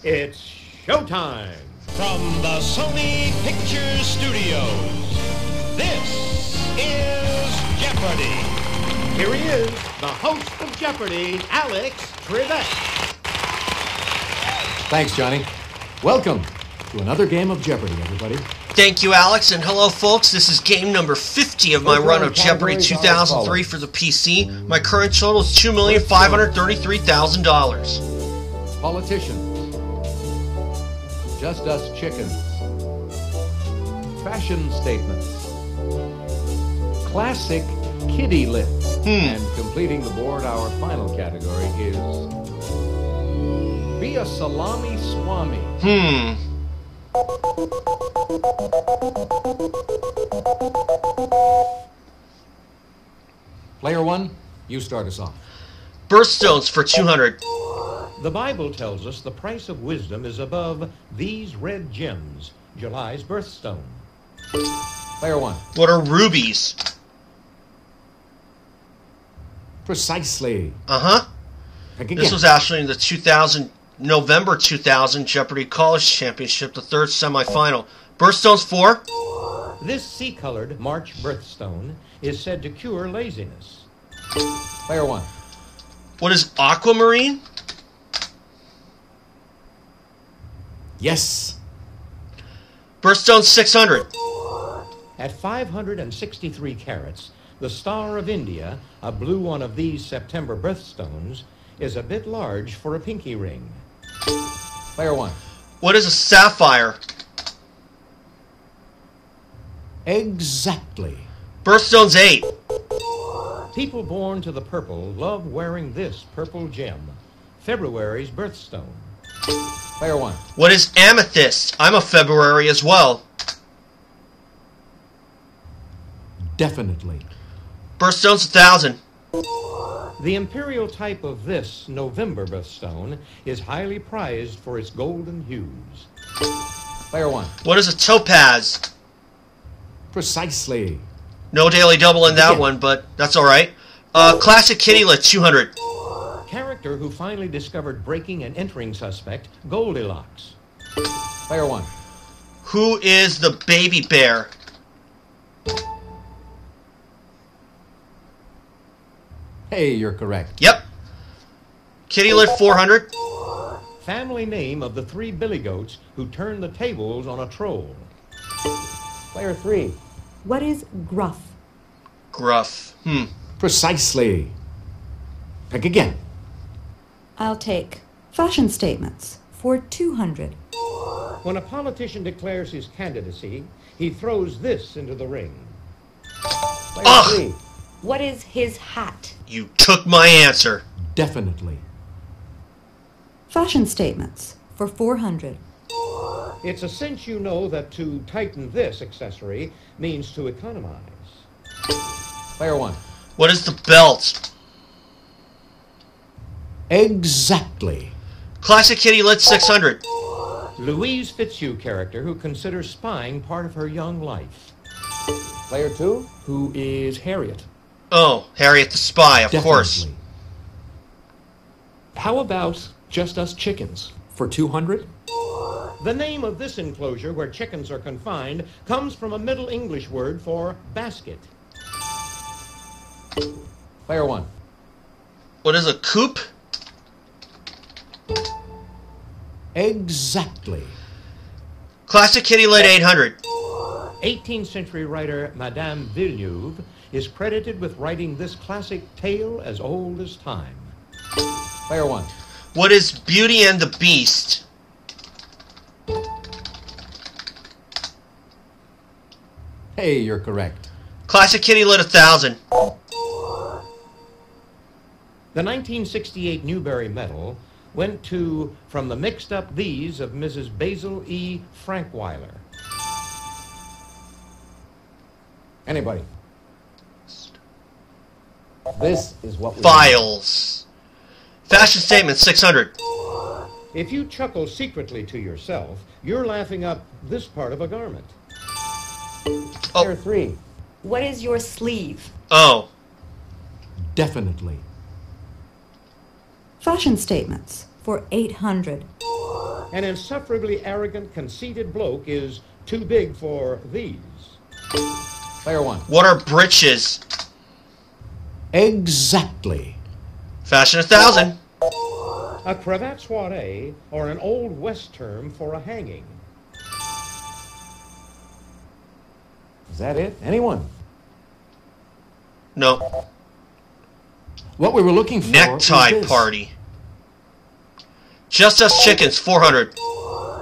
It's showtime! From the Sony Pictures Studios, this is Jeopardy! Here he is, the host of Jeopardy, Alex Trebek. Thanks, Johnny. Welcome to another game of Jeopardy, everybody. Thank you, Alex, and hello, folks. This is game number 50 of my run of Jeopardy 2003 for the PC. My current total is $2,533,000. Politicians. Just us chickens. Fashion statements. Classic kitty lips. And completing the board, our final category is Be a Salami Swami. Player one, you start us off. Birthstones for 200. The Bible tells us the price of wisdom is above these red gems, July's birthstone. Player one. What are rubies? Precisely. Uh-huh. Pick again. This was actually in the November 2000 Jeopardy College Championship, the third semifinal. Birthstones for? This sea-colored March birthstone is said to cure laziness. Player one. What is aquamarine? Yes. Birthstone 600. At 563 carats, the Star of India, a blue one of these September birthstones, is a bit large for a pinky ring. Player one. What is a sapphire? Exactly. Birthstone's 8. People born to the purple love wearing this purple gem, February's birthstone. Player one. What is amethyst? I'm a February as well. Definitely. Birthstone's 1,000. The imperial type of this November birthstone is highly prized for its golden hues. Player one. What is a topaz? Precisely. No daily double in that one, but that's alright. Classic kitty lit 200. Character who finally discovered breaking and entering suspect, Goldilocks. Player one. Who is the baby bear? Hey, you're correct. Yep. Kitty lit 400. Family name of the three billy goats who turned the tables on a troll. Player three. What is gruff? Gruff. Precisely. Pick again. I'll take fashion statements for 200. When a politician declares his candidacy, he throws this into the ring. Player three. What is his hat? You took my answer. Definitely. Fashion statements for 400. It's a cinch you know that to tighten this accessory means to economize. Player one. What is the belt? Exactly. Classic kitty lit 600. Louise Fitzhugh character who considers spying part of her young life. Player two. Who is Harriet. Oh, Harriet the Spy, of course. Definitely. How about Just Us Chickens? For 200. The name of this enclosure where chickens are confined comes from a Middle English word for basket. Player one. What is a coop? Exactly. Classic kitty lit 800. 18th century writer Madame Villeneuve is credited with writing this classic tale as old as time. Player one. What is Beauty and the Beast? Hey, you're correct. Classic kitty lit 1,000. The 1968 Newbery Medal went to From the Mixed Up These of Mrs. Basil E. Frankweiler. Anybody? This is what we Files. Fashion statement 600. If you chuckle secretly to yourself, you're laughing up this part of a garment. Player three. What is your sleeve? Oh. Definitely. Fashion statements for 800. An insufferably arrogant, conceited bloke is too big for these. Player one. What are breeches? Exactly. Fashion 1000. A cravat soiree, or an Old West term for a hanging. Is that it? Anyone? No. What we were looking for Necktie is this. party. Just Us Chickens, 400.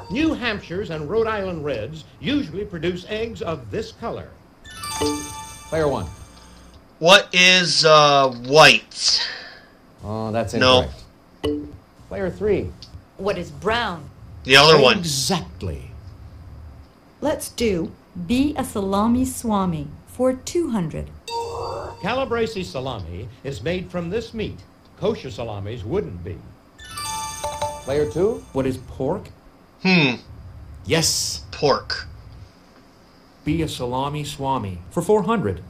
New Hampshires and Rhode Island Reds usually produce eggs of this color. Player one. What is white? Oh, that's No. incorrect. Player three. What is brown? The other one. Exactly. Let's do be a salami swami for 200. Calabrese salami is made from this meat. Kosher salamis wouldn't be. Player two. What is pork? Yes. Pork. Be a salami swami for 400.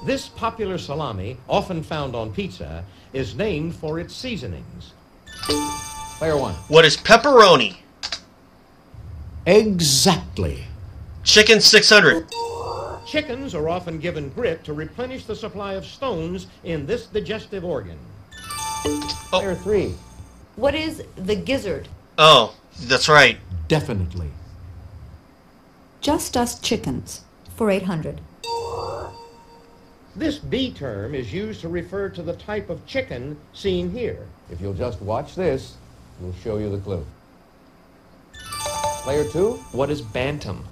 This popular salami, often found on pizza, is named for its seasonings. Player one. What is pepperoni? Exactly. Chicken, 600. Chickens are often given grit to replenish the supply of stones in this digestive organ. Player three. What is the gizzard? Oh, that's right. Definitely. Just Us Chickens for 800. This B term is used to refer to the type of chicken seen here. If you'll just watch this, we'll show you the clue. Player two. What is bantam?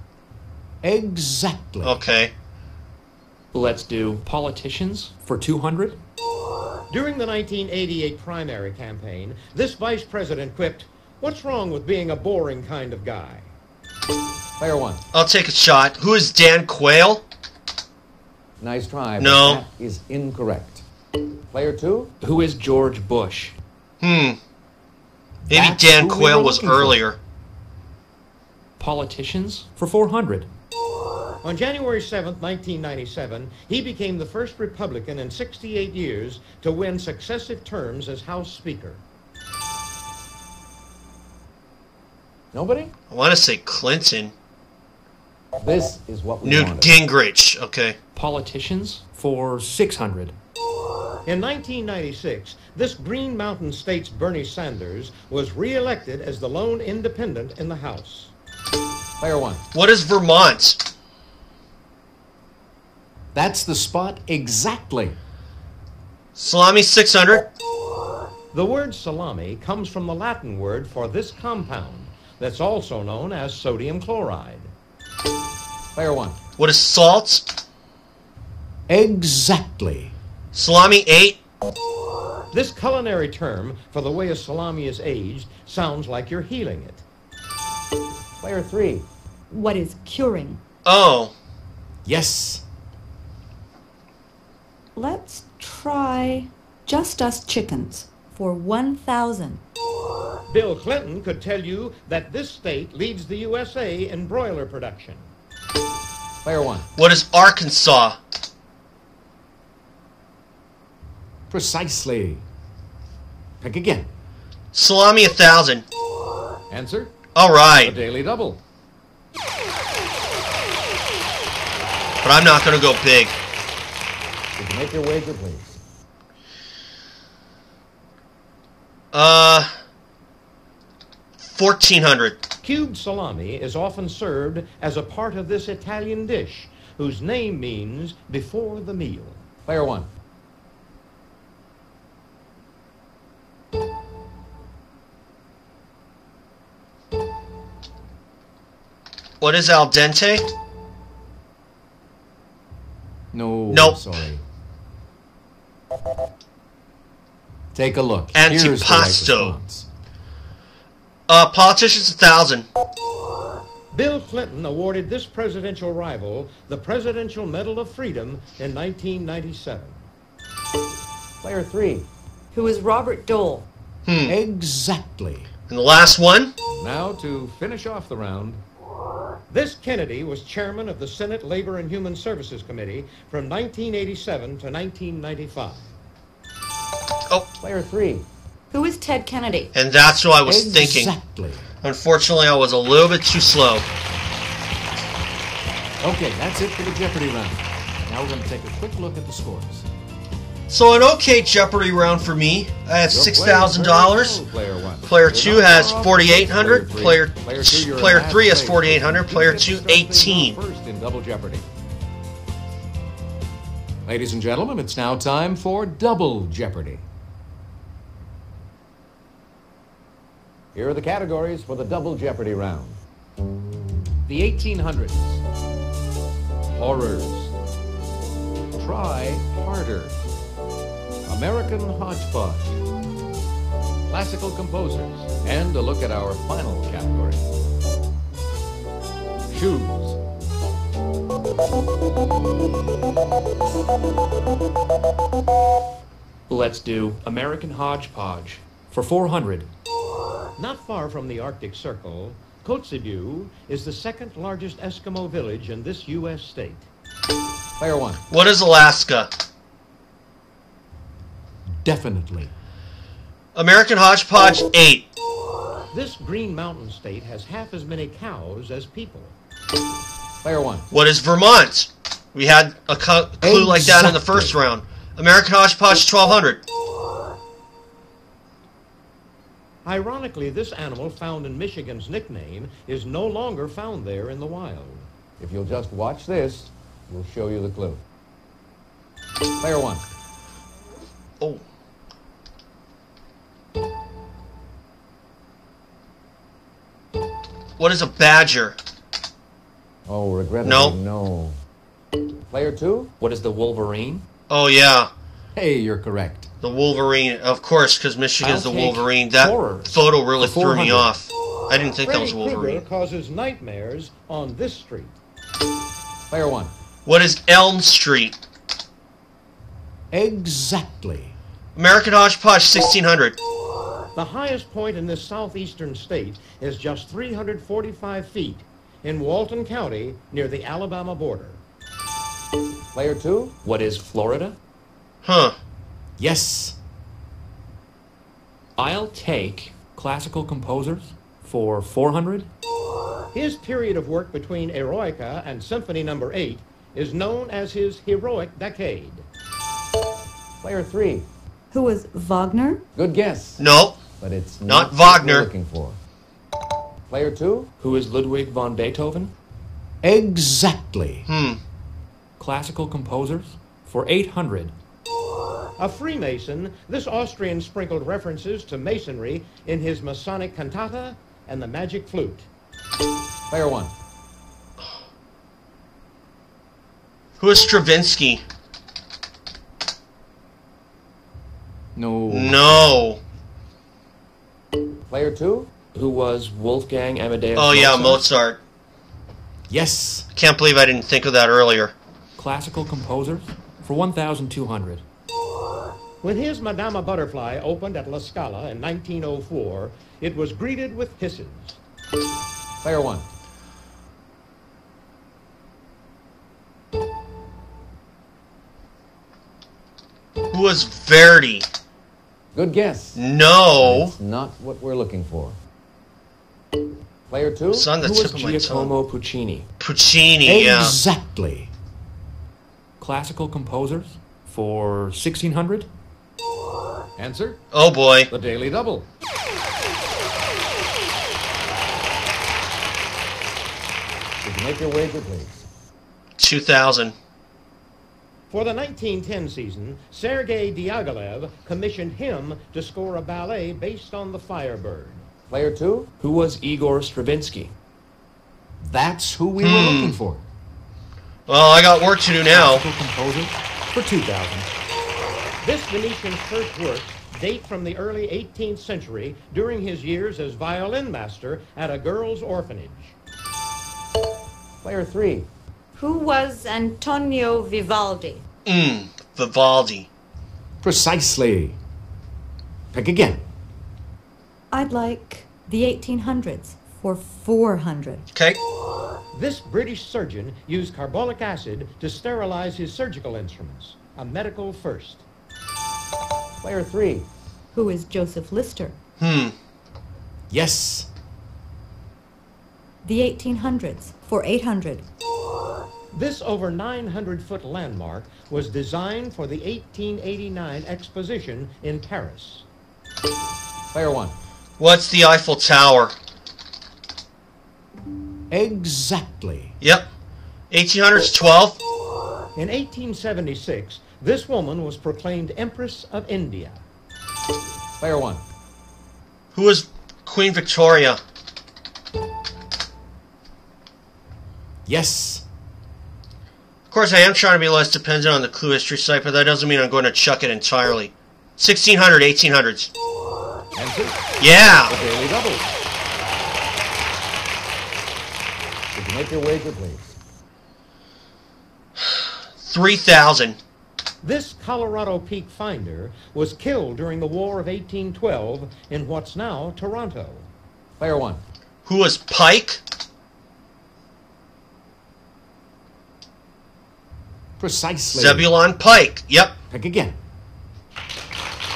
Exactly. Okay. Let's do politicians for 200. During the 1988 primary campaign, this vice president quipped, "What's wrong with being a boring kind of guy?" Player one. I'll take a shot. Who is Dan Quayle? Nice try. but No. That is incorrect. Player two. Who is George Bush? Maybe That's Dan who we Quayle were was looking for. earlier. Politicians for 400. On January 7, 1997, he became the first Republican in 68 years to win successive terms as House Speaker. Nobody? I want to say Clinton. This is what we Newt wanted. Gingrich. Okay. Politicians for 600. In 1996, this Green Mountain State's Bernie Sanders was re-elected as the lone independent in the House. Player one. What is Vermont? That's the spot exactly. Salami, 600. The word salami comes from the Latin word for this compound that's also known as sodium chloride. Player one. What is salt? Exactly. Salami, 8. This culinary term for the way a salami is aged sounds like you're healing it. Player three. What is curing? Oh. Yes. Let's try Just Us Chickens for 1,000. Bill Clinton could tell you that this state leads the USA in broiler production. Player one. What is Arkansas? Precisely. Pick again. Salami, 1,000. Answer. All A right. daily double. But I'm not going to go big. Did you make your wager, please? 1,400. Cubed salami is often served as a part of this Italian dish, whose name means before the meal. Player one. What is al dente? No. Nope. Sorry. Take a look. Here's the right Antipasto. response. Politicians, 1,000. Bill Clinton awarded this presidential rival the Presidential Medal of Freedom in 1997. Player three. Who is Robert Dole? Exactly. And the last one? Now to finish off the round. This Kennedy was chairman of the Senate Labor and Human Services Committee from 1987 to 1995. Oh, Player three. Who is Ted Kennedy? and that's what I was thinking. Exactly. Unfortunately, I was a little bit too slow. Okay, that's it for the Jeopardy round. Now we're going to take a quick look at the scores. So an okay Jeopardy round for me. I have $6,000. Player 2 has 4,800. Player 3 has 4,800. Player 2, 18. First in Double Jeopardy. Ladies and gentlemen, it's now time for Double Jeopardy. Here are the categories for the Double Jeopardy round. The 1800s. Horrors. Try harder. American hodgepodge. Classical composers. And a look at our final category. Shoes. Let's do American hodgepodge for 400. Not far from the Arctic Circle, Kotzebue is the second largest Eskimo village in this U.S. state. Player 1. What is Alaska? Definitely. American hodgepodge, 8. This Green Mountain state has half as many cows as people. Player 1. What is Vermont? We had a clue like that in the first round. American hodgepodge, 1,200. Ironically, this animal found in Michigan's nickname is no longer found there in the wild. If you'll just watch this, we'll show you the clue. Player 1. Oh. What is a badger? Oh, regrettably, No. no. Player 2. What is the Wolverine? Oh, yeah. Hey, you're correct. The Wolverine, of course, because Michigan's the I'll take Wolverine. That horrors photo really for threw me 400. off. I didn't think that was Freddy Wolverine. Krueger causes nightmares on this street. Player 1. What is Elm Street? Exactly. American hodgepodge, 1,600. The highest point in this southeastern state is just 345 feet in Walton County near the Alabama border. Player 2. What is Florida? Huh. Yes. I'll take classical composers for 400. His period of work between Eroica and Symphony No. 8 is known as his heroic decade. Player 3. Who was Wagner? Good guess. No. But it's Not what Wagner. we're looking for. Player 2. Who is Ludwig von Beethoven? Exactly. Classical composers for 800. A Freemason, this Austrian sprinkled references to masonry in his Masonic cantata and the magic flute. Player 1. Who is Stravinsky? No. No. Player 2. Who was Wolfgang Amadeus Oh, yeah, Mozart? Mozart. Yes. Can't believe I didn't think of that earlier. Classical composers for 1,200. When his Madama Butterfly opened at La Scala in 1904, it was greeted with hisses. Player 1. Who was Verdi? Good guess. No. It's not what we're looking for. Player 2. It's on the Who tip was of my tongue. Giacomo Puccini? Puccini, yeah. Exactly. Classical composers for 1,600. Answer. Oh, boy. The Daily Double. Did you make your wager, please? 2,000. For the 1910 season, Sergei Diaghilev commissioned him to score a ballet based on the Firebird. Player 2. Who was Igor Stravinsky? That's who we were looking for. Well, I got work to do now. Classical composers for 2,000. This Venetian's first works date from the early 18th century during his years as violin master at a girls' orphanage. Player 3. Who was Antonio Vivaldi? Vivaldi. Precisely. Pick again. I'd like the 1800s for 400. Okay. This British surgeon used carbolic acid to sterilize his surgical instruments, a medical first. Player 3. Who is Joseph Lister? Yes. The 1800s for 800. This over 900-foot landmark was designed for the 1889 exposition in Paris. Player 1. What's the Eiffel Tower? Exactly. Yep. 1800s, 12. In 1876, this woman was proclaimed Empress of India. Player 1. Who is Queen Victoria? Yes. Of course, I am trying to be less dependent on the Clue History site, but that doesn't mean I'm going to chuck it entirely. 1600, 1800s. Answer? Yeah. The Daily Double. Would you make your wager, please? 3000. This Colorado Peak finder was killed during the War of 1812 in what's now Toronto. Player 1. Who was Pike? Precisely. Zebulon Pike. Yep. Pick again.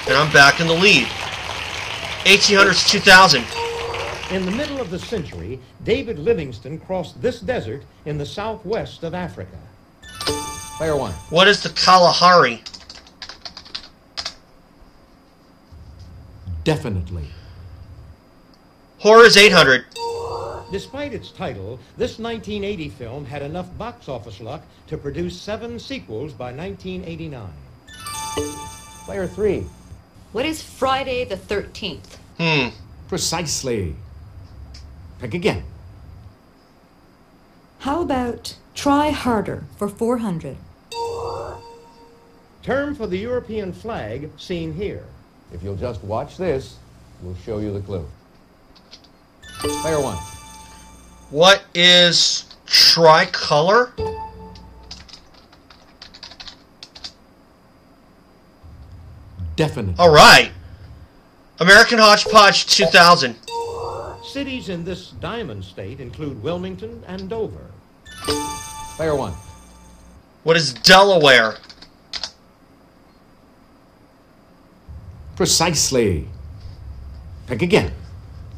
And I'm back in the lead. 1800s, 2000. In the middle of the century, David Livingstone crossed this desert in the southwest of Africa. Player 1. What is the Kalahari? Definitely. Horror is 800. Despite its title, this 1980 film had enough box office luck to produce 7 sequels by 1989. Player 3. What is Friday the 13th? Precisely. Pick again. How about Try Harder for 400? Term for the European flag seen here. If you'll just watch this, we'll show you the clue. Player 1. What is tricolor? Definitely. All right. American Hodgepodge 2000. Cities in this diamond state include Wilmington and Dover. Player 1. What is Delaware? Precisely. Pick again.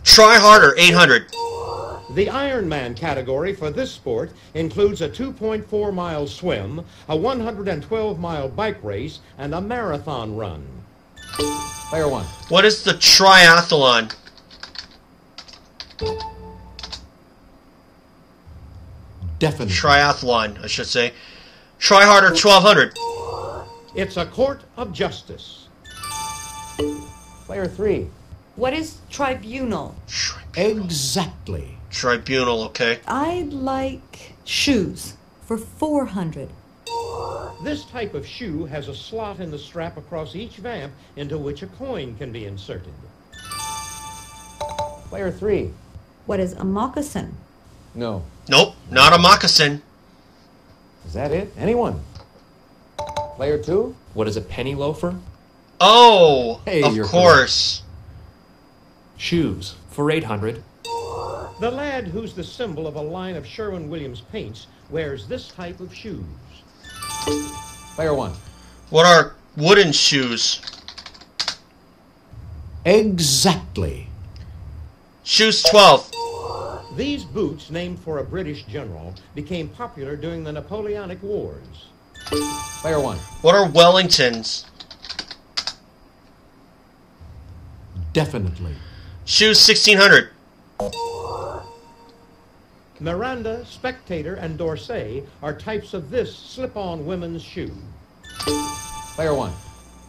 Try Harder 800. The Ironman category for this sport includes a 2.4-mile swim, a 112-mile bike race, and a marathon run. Player 1. What is the triathlon? Definitely. Triathlon, I should say. Try Harder 1200. It's a court of justice. Player 3. What is tribunal? Exactly. Tribunal, okay. I'd like shoes for 400. This type of shoe has a slot in the strap across each vamp into which a coin can be inserted. Player 3. What is a moccasin? No. Nope, not a moccasin. Is that it? Anyone? Player 2. What is a penny loafer? Oh, Hey, of you're course. Shoes for 800. The lad who's the symbol of a line of Sherwin-Williams paints wears this type of shoes. Player 1. What are wooden shoes? Exactly. Shoes 12. These boots, named for a British general, became popular during the Napoleonic Wars. Player 1. What are Wellingtons? Definitely. Shoes 1600. Miranda, Spectator, and D'Orsay are types of this slip-on women's shoe. Player 1.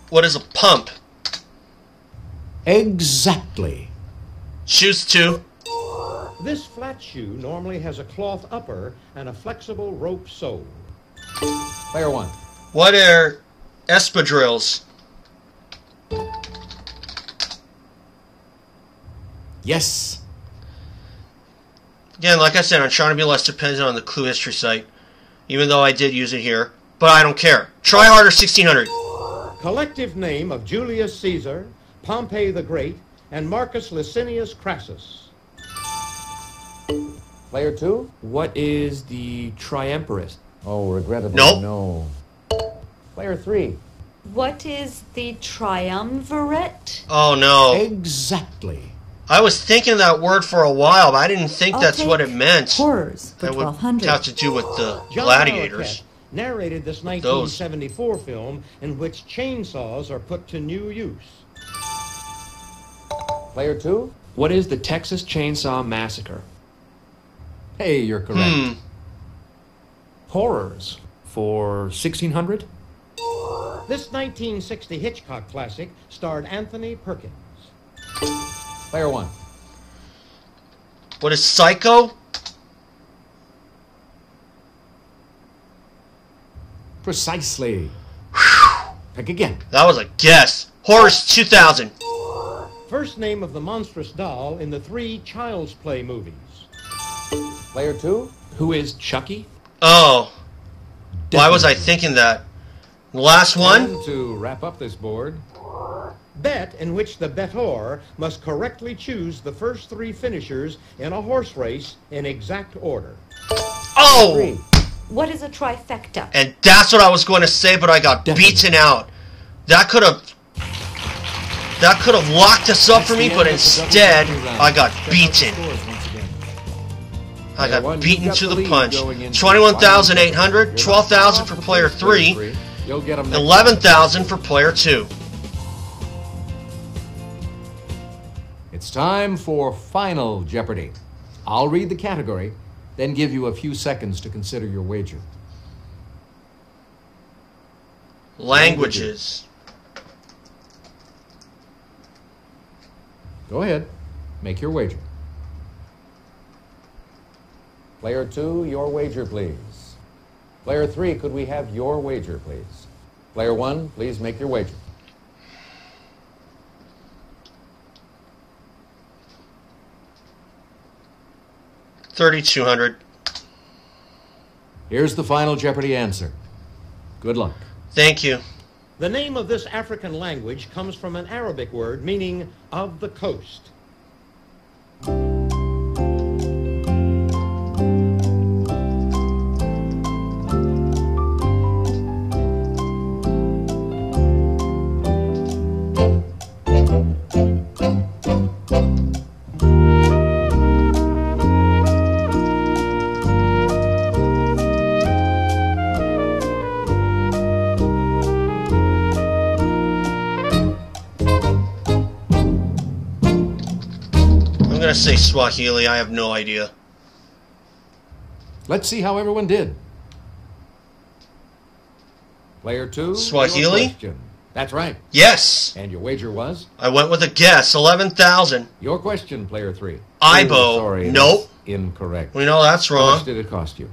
What is a pump? Exactly. Shoes 2. This flat shoe normally has a cloth upper and a flexible rope sole. Player 1. What are espadrilles? Yes. Again, like I said, I'm trying to be less dependent on the Clue History site, even though I did use it here. But I don't care. Try Harder 1600. Collective name of Julius Caesar, Pompey the Great, and Marcus Licinius Crassus. Player 2. What is the triumvirate? Oh, regrettably, Nope. no. Player 3. What is the triumvirate? Oh no. Exactly. I was thinking that word for a while, but I didn't think I'll that's take what it meant. Horrors for That would 1200. have to do with the John gladiators. Arquette narrated this 1974 film in which chainsaws are put to new use. Player 2? What is the Texas Chainsaw Massacre? Hey, you're correct. Horrors for 1600? This 1960 Hitchcock classic starred Anthony Perkins. Player 1. What is Psycho? Precisely. Pick again. That was a guess. Horrors 2000. First name of the monstrous doll in the 3 Child's Play movies. Player 2? Who is Chucky? Oh. Why was I thinking that? Last one? And to wrap up this board, Bet in which the bettor must correctly choose the first 3 finishers in a horse race in exact order. Oh! 3. What is a trifecta? And that's what I was going to say, but I got beaten out. That could have locked us up for me, but instead I got beaten. I got beaten to the punch. 21,800, 12,000 for player 3, 11,000 for player 2. it's time for Final Jeopardy. I'll read the category, then give you a few seconds to consider your wager. Languages. Go ahead. Make your wager. Player 2, your wager, please. Player 3, could we have your wager, please? Player 1, please make your wager. $3,200. Here's the Final Jeopardy answer. Good luck. Thank you. The name of this African language comes from an Arabic word meaning of the coast. I'm going to say Swahili. I have no idea. Let's see how everyone did. Player 2, Swahili? your question. That's right. Yes. And your wager was? I went with a guess. 11,000. Your question, Player 3. Ibo. Sorry, Nope. that's incorrect. We know that's How wrong. much did it cost you?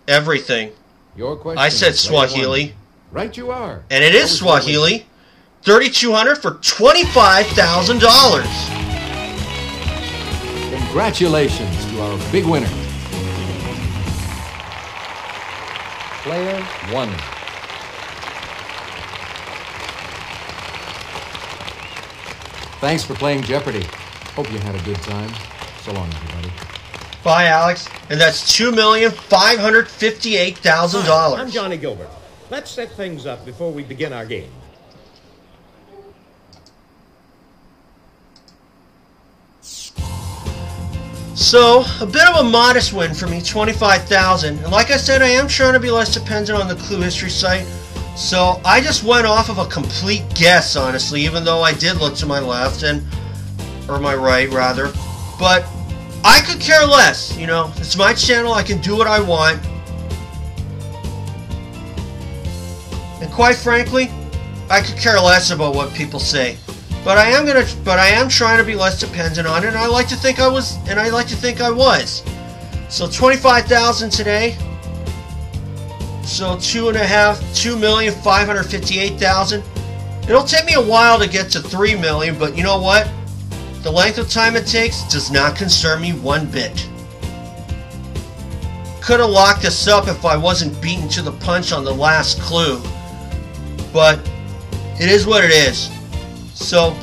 Everything. Your question. I said Player Swahili. 1. Right you are. And it is What was your wager? Swahili. 3,200 for $25,000. Congratulations to our big winner. Player 1. Thanks for playing Jeopardy. Hope you had a good time. So long, everybody. Bye, Alex. And that's $2,558,000. Hi, I'm Johnny Gilbert. Let's set things up before we begin our game. So, a bit of a modest win for me, $25,000. And like I said, I am trying to be less dependent on the Clue History site. So, I just went off of a complete guess, honestly, even though I did look to my left, or my right, rather. But I could care less, you know. It's my channel, I can do what I want. And quite frankly, I could care less about what people say. But I am trying to be less dependent on it, and I like to think I was, So 25,000 today. So 2,558,000. It'll take me a while to get to 3 million, but you know what? The length of time it takes does not concern me one bit. Could have locked this up if I wasn't beaten to the punch on the last clue. But it is what it is. So,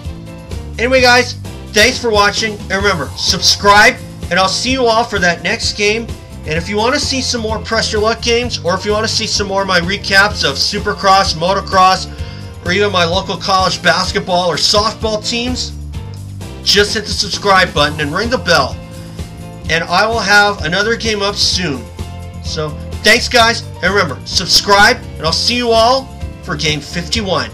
anyway guys, thanks for watching, and remember, subscribe, and I'll see you all for that next game. And if you want to see some more Press Your Luck games, or if you want to see some more of my recaps of Supercross, Motocross, or even my local college basketball or softball teams, just hit the subscribe button and ring the bell. And I will have another game up soon. So, thanks guys, and remember, subscribe, and I'll see you all for game 51.